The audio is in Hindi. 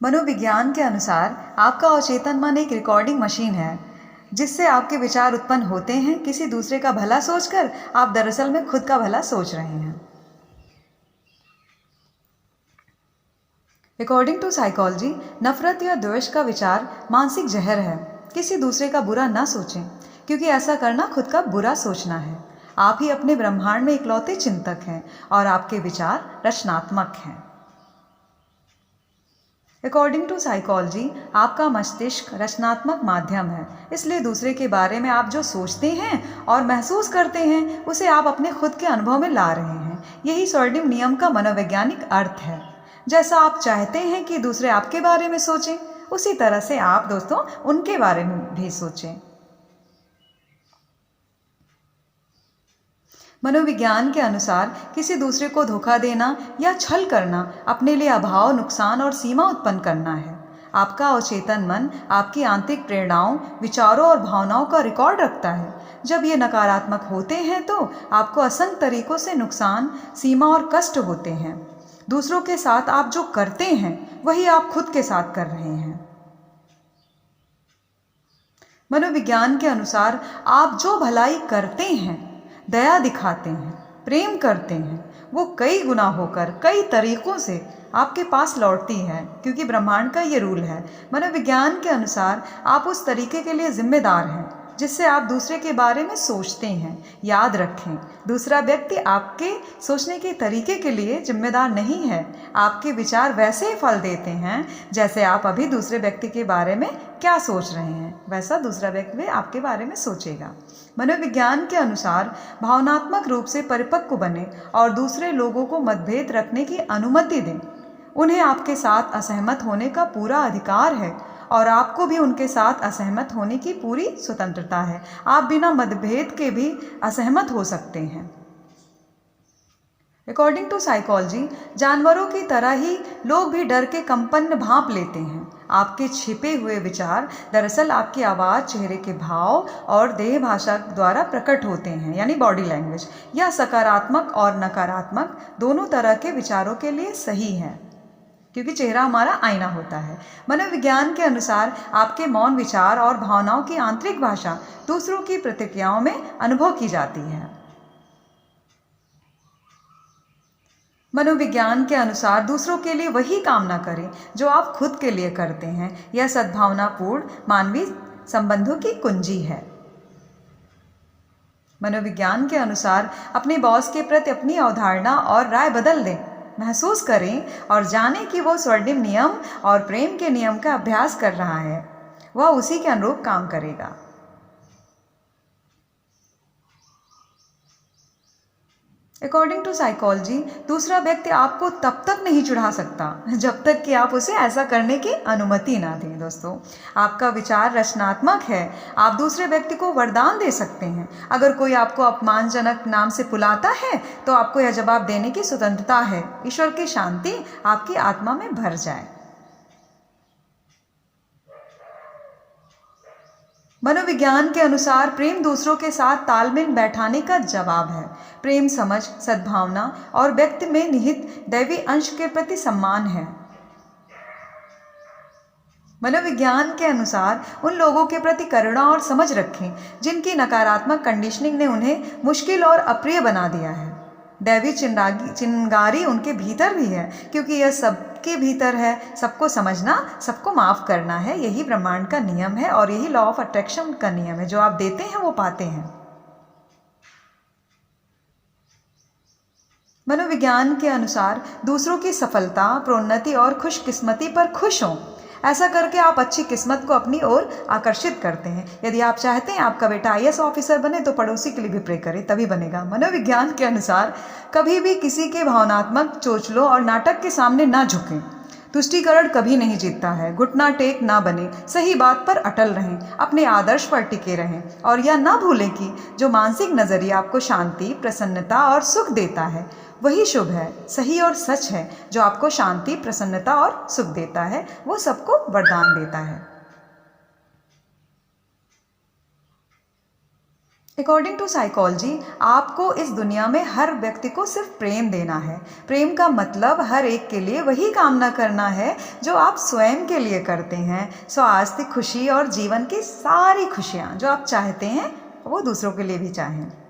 मनोविज्ञान के अनुसार आपका अवचेतन मन एक रिकॉर्डिंग मशीन है जिससे आपके विचार उत्पन्न होते हैं। किसी दूसरे का भला सोचकर आप दरअसल में खुद का भला सोच रहे हैं। अकॉर्डिंग टू साइकोलॉजी, नफरत या द्वेष का विचार मानसिक जहर है। किसी दूसरे का बुरा ना सोचें, क्योंकि ऐसा करना खुद का बुरा सोचना है। आप ही अपने ब्रह्मांड में इकलौते चिंतक हैं और आपके विचार रचनात्मक हैं। अकॉर्डिंग टू साइकोलॉजी, आपका मस्तिष्क रचनात्मक माध्यम है, इसलिए दूसरे के बारे में आप जो सोचते हैं और महसूस करते हैं उसे आप अपने खुद के अनुभव में ला रहे हैं। यही स्वर्णिम नियम का मनोवैज्ञानिक अर्थ है। जैसा आप चाहते हैं कि दूसरे आपके बारे में सोचें, उसी तरह से आप दोस्तों उनके बारे में भी सोचें। मनोविज्ञान के अनुसार किसी दूसरे को धोखा देना या छल करना अपने लिए अभाव, नुकसान और सीमा उत्पन्न करना है। आपका अवचेतन मन आपकी आंतरिक प्रेरणाओं, विचारों और भावनाओं का रिकॉर्ड रखता है। जब ये नकारात्मक होते हैं तो आपको असंख्य तरीकों से नुकसान, सीमा और कष्ट होते हैं। दूसरों के साथ आप जो करते हैं वही आप खुद के साथ कर रहे हैं। मनोविज्ञान के अनुसार आप जो भलाई करते हैं, दया दिखाते हैं, प्रेम करते हैं, वो कई गुना होकर कई तरीकों से आपके पास लौटती है, क्योंकि ब्रह्मांड का ये रूल है। मनोविज्ञान के अनुसार आप उस तरीके के लिए जिम्मेदार हैं जिससे आप दूसरे के बारे में सोचते हैं। याद रखें, दूसरा व्यक्ति आपके सोचने के तरीके के लिए जिम्मेदार नहीं है। आपके विचार वैसे ही फल देते हैं जैसे आप अभी दूसरे व्यक्ति के बारे में क्या सोच रहे हैं, वैसा दूसरा व्यक्ति भी आपके बारे में सोचेगा। मनोविज्ञान के अनुसार भावनात्मक रूप से परिपक्व बने और दूसरे लोगों को मतभेद रखने की अनुमति दें। उन्हें आपके साथ असहमत होने का पूरा अधिकार है और आपको भी उनके साथ असहमत होने की पूरी स्वतंत्रता है। आप बिना मतभेद के भी असहमत हो सकते हैं। अकॉर्डिंग टू साइकोलॉजी, जानवरों की तरह ही लोग भी डर के कंपन भांप लेते हैं। आपके छिपे हुए विचार दरअसल आपकी आवाज़, चेहरे के भाव और देह भाषा द्वारा प्रकट होते हैं, यानी बॉडी लैंग्वेज। यह सकारात्मक और नकारात्मक दोनों तरह के विचारों के लिए सही है, क्योंकि चेहरा हमारा आईना होता है। मनोविज्ञान के अनुसार आपके मौन विचार और भावनाओं की आंतरिक भाषा दूसरों की प्रतिक्रियाओं में अनुभव की जाती है। मनोविज्ञान के अनुसार दूसरों के लिए वही कामना करें जो आप खुद के लिए करते हैं। यह सद्भावनापूर्ण मानवीय संबंधों की कुंजी है। मनोविज्ञान के अनुसार अपने बॉस के प्रति अपनी अवधारणा और राय बदल दें। महसूस करें और जानें कि वो स्वर्णिम नियम और प्रेम के नियम का अभ्यास कर रहा है। वह उसी के अनुरूप काम करेगा। अकॉर्डिंग टू साइकोलॉजी, दूसरा व्यक्ति आपको तब तक नहीं चिढ़ा सकता जब तक कि आप उसे ऐसा करने की अनुमति ना दें। दोस्तों, आपका विचार रचनात्मक है। आप दूसरे व्यक्ति को वरदान दे सकते हैं। अगर कोई आपको अपमानजनक नाम से बुलाता है तो आपको यह जवाब देने की स्वतंत्रता है। ईश्वर की शांति आपकी आत्मा में भर जाए। मनोविज्ञान के अनुसार प्रेम दूसरों के साथ तालमेल बैठाने का जवाब है। प्रेम समझ, सद्भावना और व्यक्ति में निहित दैवी अंश के प्रति सम्मान है। मनोविज्ञान के अनुसार उन लोगों के प्रति करुणा और समझ रखें जिनकी नकारात्मक कंडीशनिंग ने उन्हें मुश्किल और अप्रिय बना दिया है। दैवी चिंगारी उनके भीतर भी है, क्योंकि यह सबके भीतर है। सबको समझना, सबको माफ़ करना है। यही ब्रह्मांड का नियम है और यही लॉ ऑफ अट्रैक्शन का नियम है। जो आप देते हैं वो पाते हैं। मनोविज्ञान के अनुसार दूसरों की सफलता, प्रोन्नति और खुशकिस्मती पर खुश हों। ऐसा करके आप अच्छी किस्मत को अपनी ओर आकर्षित करते हैं। यदि आप चाहते हैं आपका बेटा IAS ऑफिसर बने तो पड़ोसी के लिए भी प्रे करें, तभी बनेगा। मनोविज्ञान के अनुसार कभी भी किसी के भावनात्मक चोचलों और नाटक के सामने ना झुकें। तुष्टीकरण कभी नहीं जीतता है। घुटना टेक ना बने, सही बात पर अटल रहें, अपने आदर्श पर टिके रहें और यह ना भूलें कि जो मानसिक नज़रिया आपको शांति, प्रसन्नता और सुख देता है वही शुभ है, सही और सच है। जो आपको शांति, प्रसन्नता और सुख देता है वो सबको वरदान देता है। अकॉर्डिंग टू साइकोलॉजी आपको इस दुनिया में हर व्यक्ति को सिर्फ प्रेम देना है। प्रेम का मतलब हर एक के लिए वही कामना करना है जो आप स्वयं के लिए करते हैं। स्वास्थ्य, खुशी और जीवन की सारी खुशियाँ जो आप चाहते हैं वो दूसरों के लिए भी चाहें।